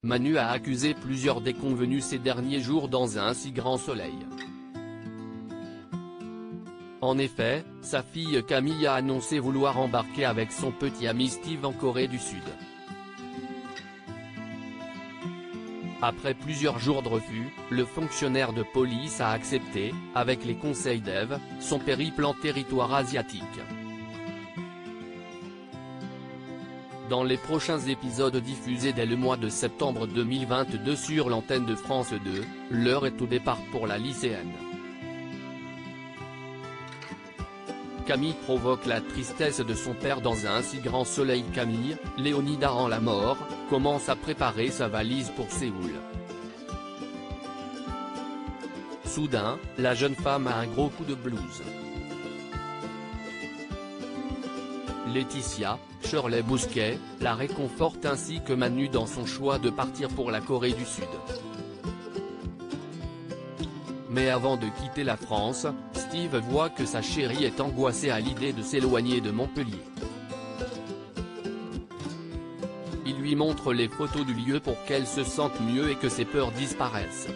Manu a accusé plusieurs déconvenus ces derniers jours dans un si grand soleil. En effet, sa fille Camille a annoncé vouloir embarquer avec son petit ami Steve en Corée du Sud. Après plusieurs jours de refus, le fonctionnaire de police a accepté, avec les conseils d'Eve, son périple en territoire asiatique. Dans les prochains épisodes diffusés dès le mois de septembre 2022 sur l'antenne de France 2, l'heure est au départ pour la lycéenne. Camille provoque la tristesse de son père dans un si grand soleil. Camille, Léonida rend la mort, commence à préparer sa valise pour Séoul. Soudain, la jeune femme a un gros coup de blues. Laetitia, Shirley Bousquet, la réconforte ainsi que Manu dans son choix de partir pour la Corée du Sud. Mais avant de quitter la France, Steve voit que sa chérie est angoissée à l'idée de s'éloigner de Montpellier. Il lui montre les photos du lieu pour qu'elle se sente mieux et que ses peurs disparaissent.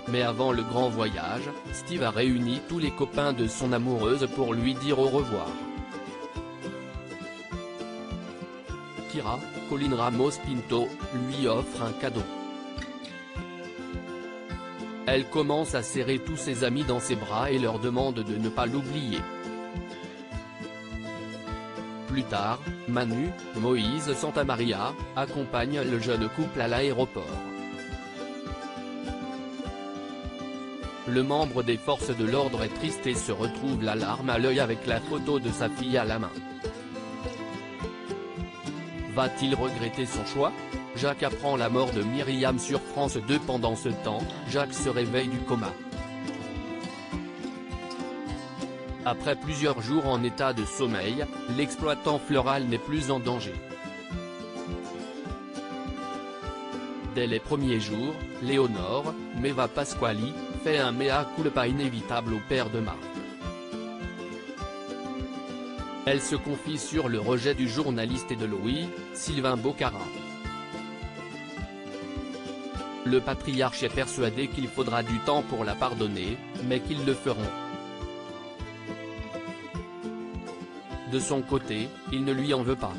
Mais avant le grand voyage, Steve a réuni tous les copains de son amoureuse pour lui dire au revoir. Kira, Colin Ramos Pinto, lui offre un cadeau. Elle commence à serrer tous ses amis dans ses bras et leur demande de ne pas l'oublier. Plus tard, Manu, Moïse Santamaria, accompagne le jeune couple à l'aéroport. Le membre des forces de l'ordre est triste et se retrouve la larme à l'œil avec la photo de sa fille à la main. Va-t-il regretter son choix? Jacques apprend la mort de Myriam sur France 2. Pendant ce temps, Jacques se réveille du coma. Après plusieurs jours en état de sommeil, l'exploitant floral n'est plus en danger. Dès les premiers jours, Léonore, Meva Pasquali, fait un mea culpa inévitable au père de Marc. Elle se confie sur le rejet du journaliste et de Louis, Sylvain Bocara. Le patriarche est persuadé qu'il faudra du temps pour la pardonner, mais qu'ils le feront. De son côté, il ne lui en veut pas.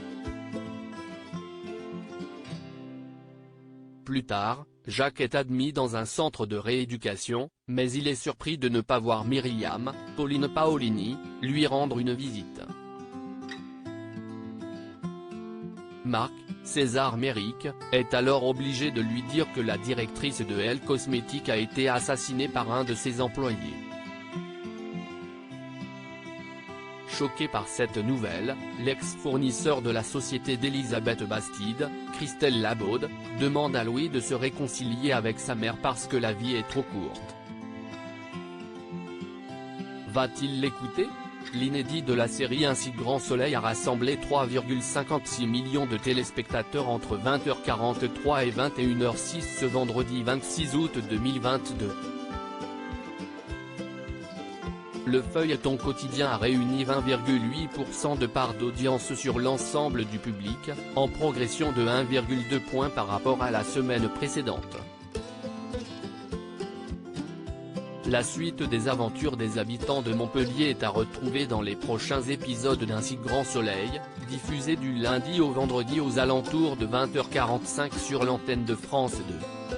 Plus tard, Jacques est admis dans un centre de rééducation, mais il est surpris de ne pas voir Myriam, Pauline Paolini, lui rendre une visite. Marc, César Méric, est alors obligé de lui dire que la directrice de Elle Cosmétique a été assassinée par un de ses employés. Choqué par cette nouvelle, l'ex-fournisseur de la société d'Elisabeth Bastide, Christelle Labaude, demande à Louis de se réconcilier avec sa mère parce que la vie est trop courte. Va-t-il l'écouter? L'inédit de la série Un si grand soleil a rassemblé 3,56 millions de téléspectateurs entre 20h43 et 21h06 ce vendredi 26 août 2022. Le feuilleton quotidien a réuni 20,8% de part d'audience sur l'ensemble du public, en progression de 1,2 points par rapport à la semaine précédente. La suite des aventures des habitants de Montpellier est à retrouver dans les prochains épisodes d'Un si grand soleil, diffusé du lundi au vendredi aux alentours de 20h45 sur l'antenne de France 2.